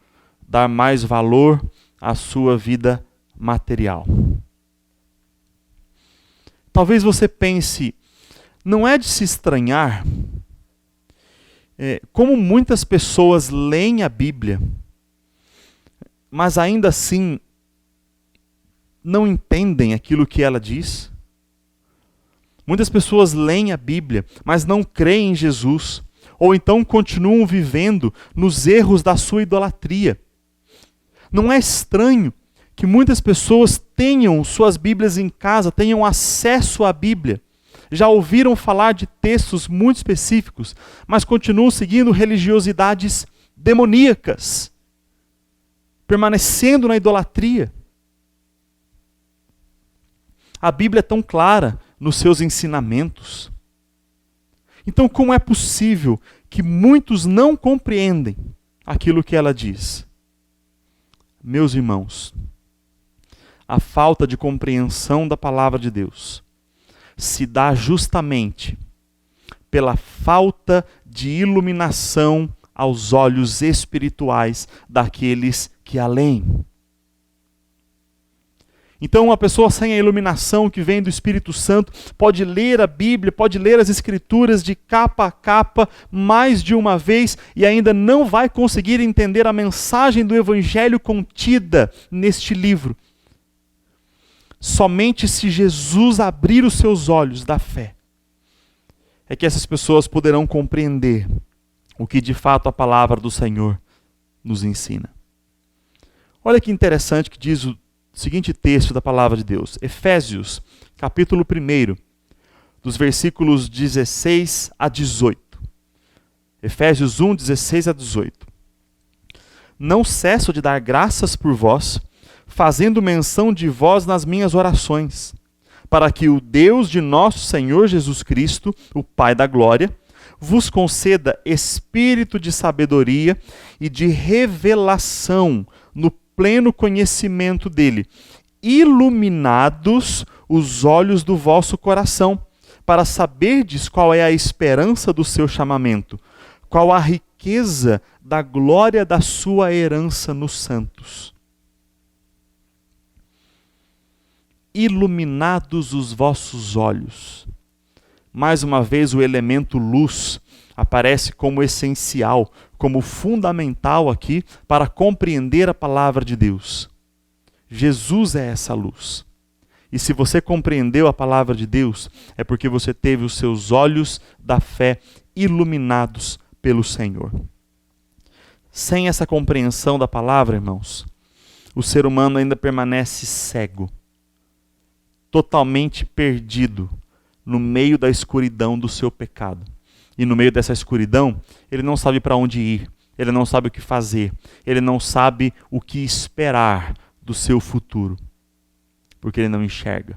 dar mais valor à sua vida material. Talvez você pense, não é de se estranhar como muitas pessoas leem a Bíblia, mas ainda assim não entendem aquilo que ela diz. Muitas pessoas leem a Bíblia, mas não creem em Jesus, ou então continuam vivendo nos erros da sua idolatria. Não é estranho que muitas pessoas tenham suas Bíblias em casa, tenham acesso à Bíblia, já ouviram falar de textos muito específicos, mas continuam seguindo religiosidades demoníacas, permanecendo na idolatria. A Bíblia é tão clara nos seus ensinamentos. Então, como é possível que muitos não compreendem aquilo que ela diz? Meus irmãos, a falta de compreensão da palavra de Deus se dá justamente pela falta de iluminação aos olhos espirituais daqueles que a leem. Então, uma pessoa sem a iluminação que vem do Espírito Santo pode ler a Bíblia, pode ler as Escrituras de capa a capa mais de uma vez e ainda não vai conseguir entender a mensagem do Evangelho contida neste livro. Somente se Jesus abrir os seus olhos da fé, é que essas pessoas poderão compreender o que de fato a palavra do Senhor nos ensina. Olha que interessante que diz o seguinte texto da palavra de Deus. Efésios, capítulo 1, dos versículos 16 a 18. Efésios 1, 16 a 18. Não cesso de dar graças por vós, fazendo menção de vós nas minhas orações, para que o Deus de nosso Senhor Jesus Cristo, o Pai da glória, vos conceda espírito de sabedoria e de revelação no pleno conhecimento dele, iluminados os olhos do vosso coração, para saberdes qual é a esperança do seu chamamento, qual a riqueza da glória da sua herança nos santos. Iluminados os vossos olhos. Mais uma vez o elemento luz aparece como essencial, como fundamental aqui para compreender a palavra de Deus. Jesus é essa luz. E se você compreendeu a palavra de Deus, é porque você teve os seus olhos da fé iluminados pelo Senhor. Sem essa compreensão da palavra, irmãos, o ser humano ainda permanece cego, totalmente perdido no meio da escuridão do seu pecado. E no meio dessa escuridão, ele não sabe para onde ir, ele não sabe o que fazer, ele não sabe o que esperar do seu futuro, porque ele não enxerga.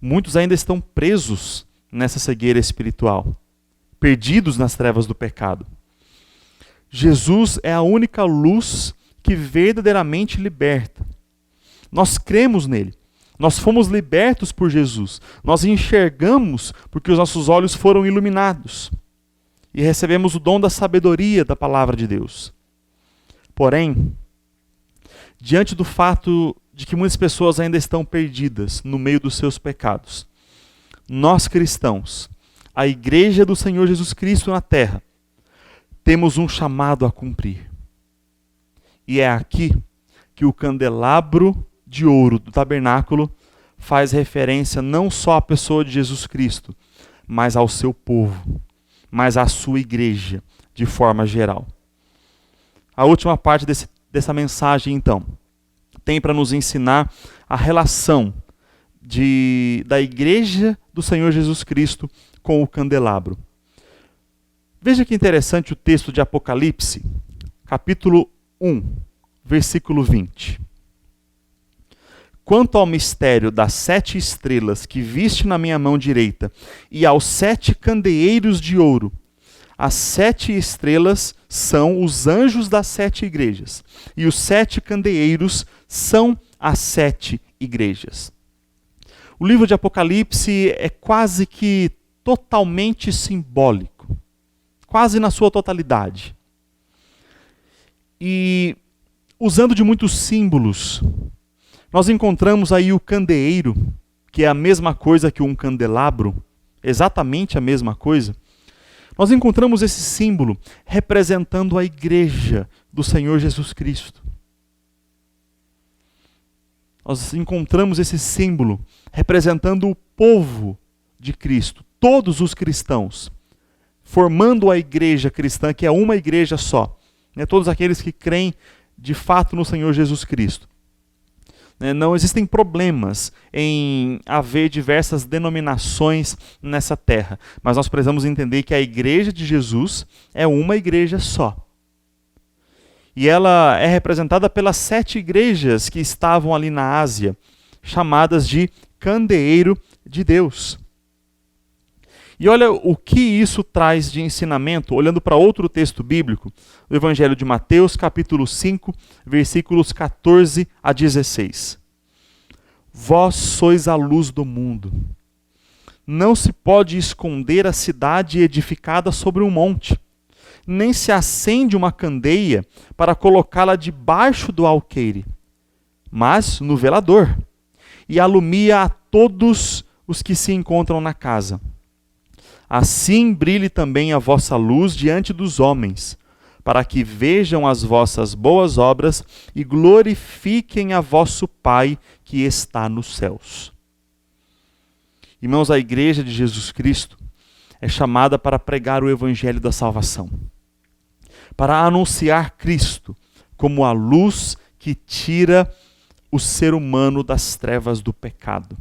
Muitos ainda estão presos nessa cegueira espiritual, perdidos nas trevas do pecado. Jesus é a única luz que verdadeiramente liberta. Nós cremos nele. Nós fomos libertos por Jesus. Nós enxergamos porque os nossos olhos foram iluminados. E recebemos o dom da sabedoria da palavra de Deus. Porém, diante do fato de que muitas pessoas ainda estão perdidas no meio dos seus pecados, nós cristãos, a igreja do Senhor Jesus Cristo na terra, temos um chamado a cumprir. E é aqui que o candelabro de ouro do tabernáculo faz referência não só à pessoa de Jesus Cristo, mas ao seu povo, mas à sua igreja de forma geral. A última parte dessa mensagem, então, tem para nos ensinar a relação da igreja do Senhor Jesus Cristo com o candelabro. Veja que interessante o texto de Apocalipse, capítulo 1, versículo 20. Quanto ao mistério das 7 estrelas que viste na minha mão direita e aos 7 candeeiros de ouro, as 7 estrelas são os anjos das 7 igrejas e os 7 candeeiros são as 7 igrejas. O livro de Apocalipse é quase que totalmente simbólico, quase na sua totalidade. E usando de muitos símbolos, nós encontramos aí o candeeiro, que é a mesma coisa que um candelabro, exatamente a mesma coisa. Nós encontramos esse símbolo representando a igreja do Senhor Jesus Cristo. Nós encontramos esse símbolo representando o povo de Cristo, todos os cristãos, formando a igreja cristã, que é uma igreja só. Todos aqueles que creem de fato no Senhor Jesus Cristo. Não existem problemas em haver diversas denominações nessa terra, mas nós precisamos entender que a igreja de Jesus é uma igreja só. E ela é representada pelas 7 igrejas que estavam ali na Ásia, chamadas de candeeiro de Deus. E olha o que isso traz de ensinamento, olhando para outro texto bíblico, o Evangelho de Mateus, capítulo 5, versículos 14 a 16. Vós sois a luz do mundo. Não se pode esconder a cidade edificada sobre um monte, nem se acende uma candeia para colocá-la debaixo do alqueire, mas no velador, e alumia a todos os que se encontram na casa. Assim brilhe também a vossa luz diante dos homens, para que vejam as vossas boas obras e glorifiquem a vosso Pai que está nos céus. Irmãos, a igreja de Jesus Cristo é chamada para pregar o evangelho da salvação, para anunciar Cristo como a luz que tira o ser humano das trevas do pecado.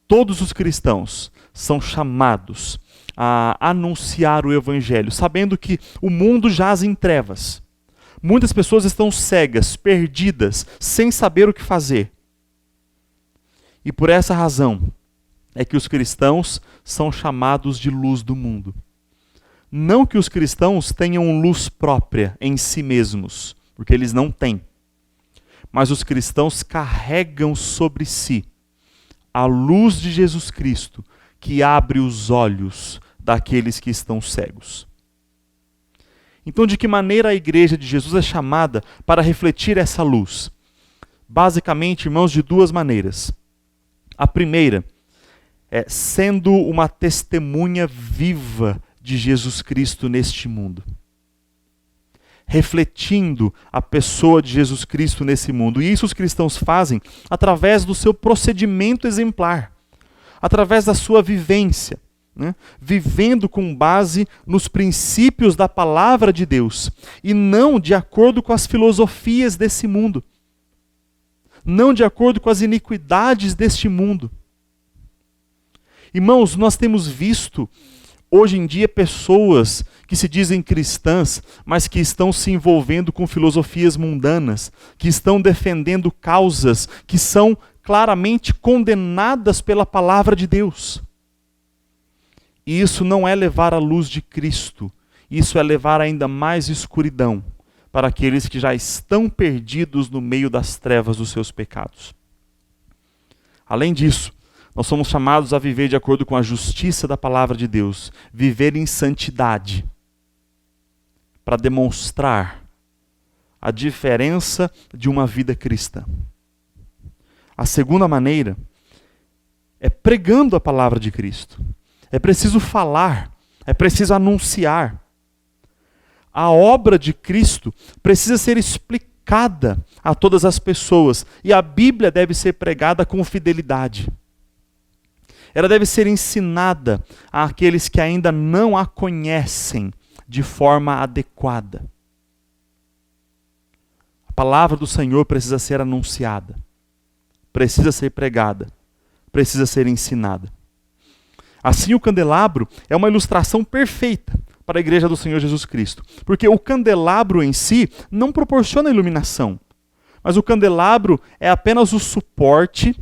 Todos os cristãos são chamados a anunciar o evangelho, sabendo que o mundo jaz em trevas. Muitas pessoas estão cegas, perdidas, sem saber o que fazer. E por essa razão é que os cristãos são chamados de luz do mundo. Não que os cristãos tenham luz própria em si mesmos, porque eles não têm. Mas os cristãos carregam sobre si a luz de Jesus Cristo, que abre os olhos daqueles que estão cegos. Então, de que maneira a igreja de Jesus é chamada para refletir essa luz? Basicamente, irmãos, de 2 maneiras. A primeira é sendo uma testemunha viva de Jesus Cristo neste mundo. Refletindo a pessoa de Jesus Cristo nesse mundo. E isso os cristãos fazem através do seu procedimento exemplar, através da sua vivência, vivendo com base nos princípios da palavra de Deus, e não de acordo com as filosofias desse mundo, não de acordo com as iniquidades deste mundo. Irmãos, nós temos visto hoje em dia pessoas que se dizem cristãs, mas que estão se envolvendo com filosofias mundanas, que estão defendendo causas que são claramente condenadas pela palavra de Deus. E isso não é levar a luz de Cristo, isso é levar ainda mais escuridão para aqueles que já estão perdidos no meio das trevas dos seus pecados. Além disso, nós somos chamados a viver de acordo com a justiça da palavra de Deus, viver em santidade, para demonstrar a diferença de uma vida cristã. A segunda maneira é pregando a palavra de Cristo. É preciso falar, é preciso anunciar. A obra de Cristo precisa ser explicada a todas as pessoas, e a Bíblia deve ser pregada com fidelidade. Ela deve ser ensinada àqueles que ainda não a conhecem de forma adequada. A palavra do Senhor precisa ser anunciada, precisa ser pregada, precisa ser ensinada. Assim, o candelabro é uma ilustração perfeita para a igreja do Senhor Jesus Cristo, porque o candelabro em si não proporciona iluminação, mas o candelabro é apenas o suporte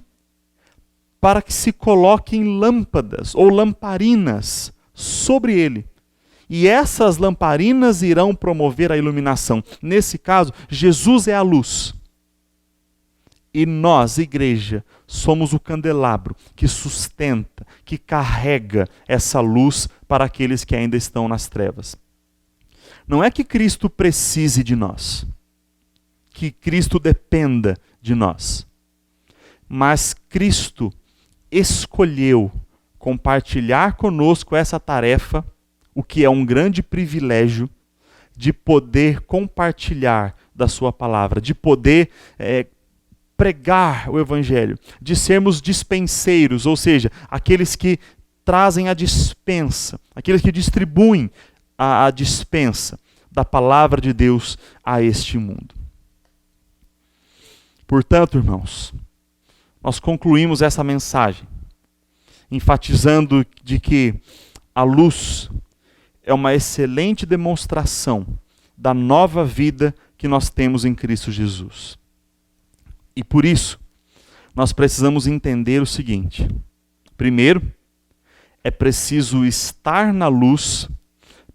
para que se coloquem lâmpadas ou lamparinas sobre ele. E essas lamparinas irão promover a iluminação. Nesse caso, Jesus é a luz. E nós, igreja, somos o candelabro que sustenta, que carrega essa luz para aqueles que ainda estão nas trevas. Não é que Cristo precise de nós. que Cristo dependa de nós. Mas Cristo escolheu compartilhar conosco essa tarefa, o que é um grande privilégio, de poder compartilhar da sua palavra, de poder pregar o evangelho, de sermos dispenseiros, ou seja, aqueles que trazem a dispensa, aqueles que distribuem a dispensa da palavra de Deus a este mundo. Portanto, irmãos, nós concluímos essa mensagem enfatizando de que a luz é uma excelente demonstração da nova vida que nós temos em Cristo Jesus. E por isso, nós precisamos entender o seguinte: primeiro, é preciso estar na luz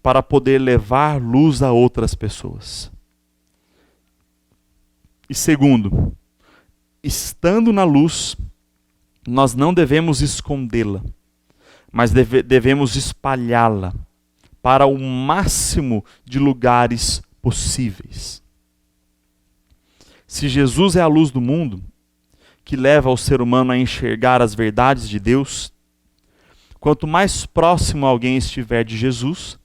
para poder levar luz a outras pessoas. E segundo, estando na luz, nós não devemos escondê-la, mas devemos espalhá-la para o máximo de lugares possíveis. Se Jesus é a luz do mundo, que leva o ser humano a enxergar as verdades de Deus, quanto mais próximo alguém estiver de Jesus,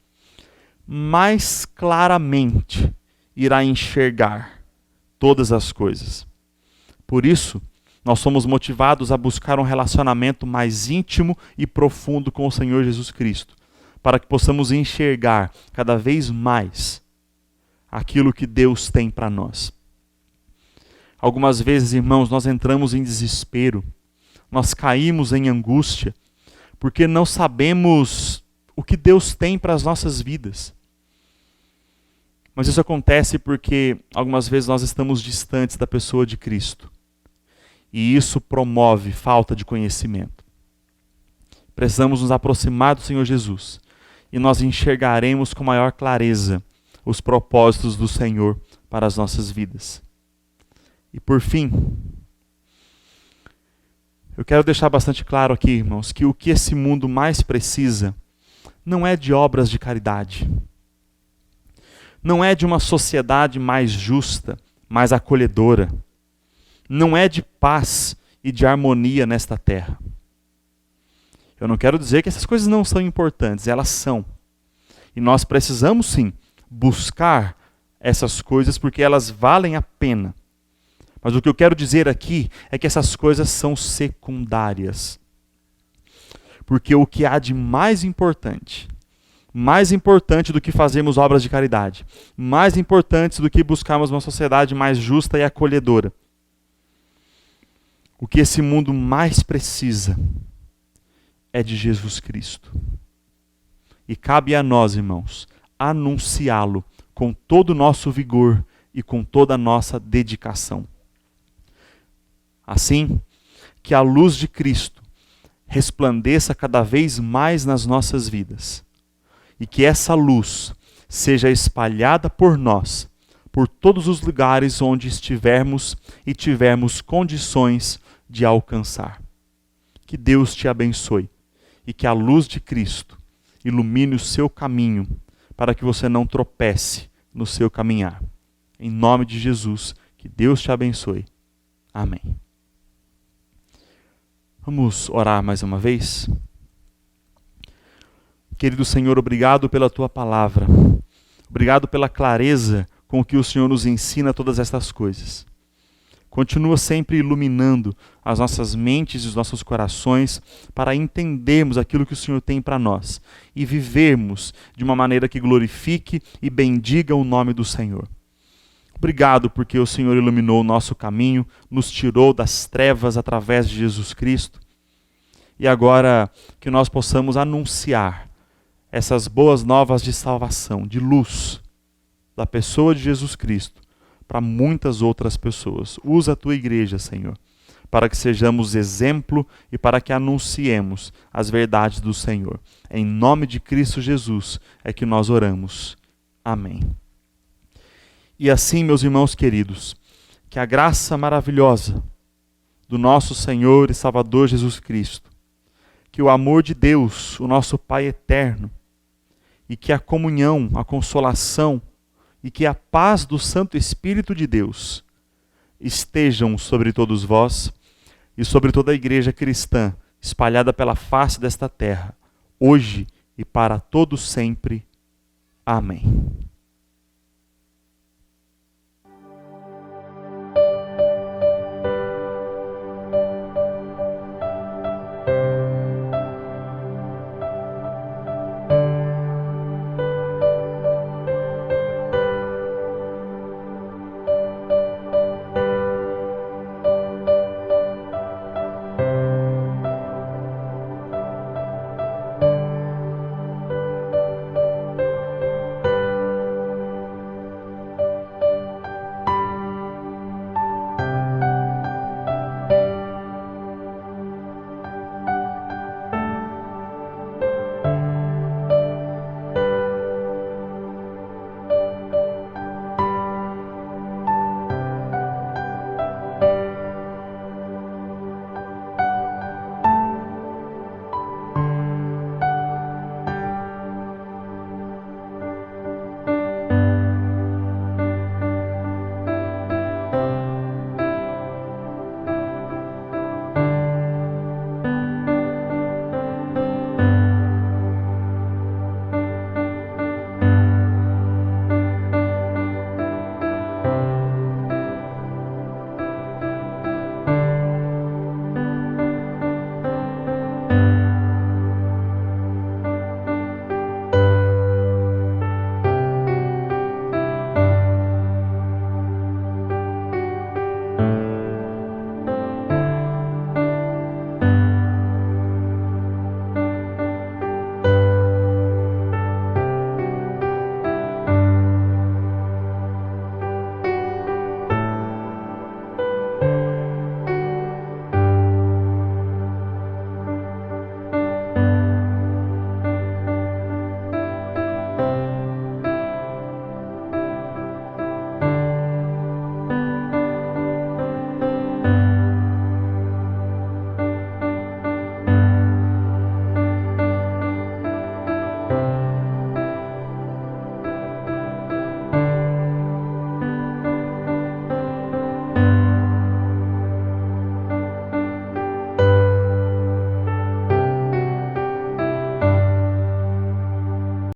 mais claramente irá enxergar todas as coisas. Por isso, nós somos motivados a buscar um relacionamento mais íntimo e profundo com o Senhor Jesus Cristo, para que possamos enxergar cada vez mais aquilo que Deus tem para nós. Algumas vezes, irmãos, nós entramos em desespero, nós caímos em angústia, porque não sabemos o que Deus tem para as nossas vidas. Mas isso acontece porque algumas vezes nós estamos distantes da pessoa de Cristo. E isso promove falta de conhecimento. Precisamos nos aproximar do Senhor Jesus e nós enxergaremos com maior clareza os propósitos do Senhor para as nossas vidas. E por fim, eu quero deixar bastante claro aqui, irmãos, que o que esse mundo mais precisa não é de obras de caridade. Não é de uma sociedade mais justa, mais acolhedora. Não é de paz e de harmonia nesta terra. Eu não quero dizer que essas coisas não são importantes, elas são. E nós precisamos sim buscar essas coisas porque elas valem a pena. Mas o que eu quero dizer aqui é que essas coisas são secundárias. Porque o que há de mais importante do que fazermos obras de caridade, mais importante do que buscarmos uma sociedade mais justa e acolhedora, o que esse mundo mais precisa é de Jesus Cristo. E cabe a nós, irmãos, anunciá-lo com todo o nosso vigor e com toda a nossa dedicação. Assim, que a luz de Cristo resplandeça cada vez mais nas nossas vidas. E que essa luz seja espalhada por nós, por todos os lugares onde estivermos e tivermos condições de alcançar. Que Deus te abençoe e que a luz de Cristo ilumine o seu caminho para que você não tropece no seu caminhar. Em nome de Jesus, que Deus te abençoe. Amém. Vamos orar mais uma vez? Querido Senhor, obrigado pela Tua palavra. Obrigado pela clareza com que o Senhor nos ensina todas estas coisas. Continua sempre iluminando as nossas mentes e os nossos corações para entendermos aquilo que o Senhor tem para nós e vivermos de uma maneira que glorifique e bendiga o nome do Senhor. Obrigado porque o Senhor iluminou o nosso caminho, nos tirou das trevas através de Jesus Cristo. E agora que nós possamos anunciar essas boas novas de salvação, de luz, da pessoa de Jesus Cristo, para muitas outras pessoas. Usa a Tua igreja, Senhor, para que sejamos exemplo e para que anunciemos as verdades do Senhor. Em nome de Cristo Jesus é que nós oramos. Amém. E assim, meus irmãos queridos, que a graça maravilhosa do nosso Senhor e Salvador Jesus Cristo, que o amor de Deus, o nosso Pai eterno, e que a comunhão, a consolação, e que a paz do Santo Espírito de Deus estejam sobre todos vós e sobre toda a igreja cristã espalhada pela face desta terra, hoje e para todo sempre. Amém.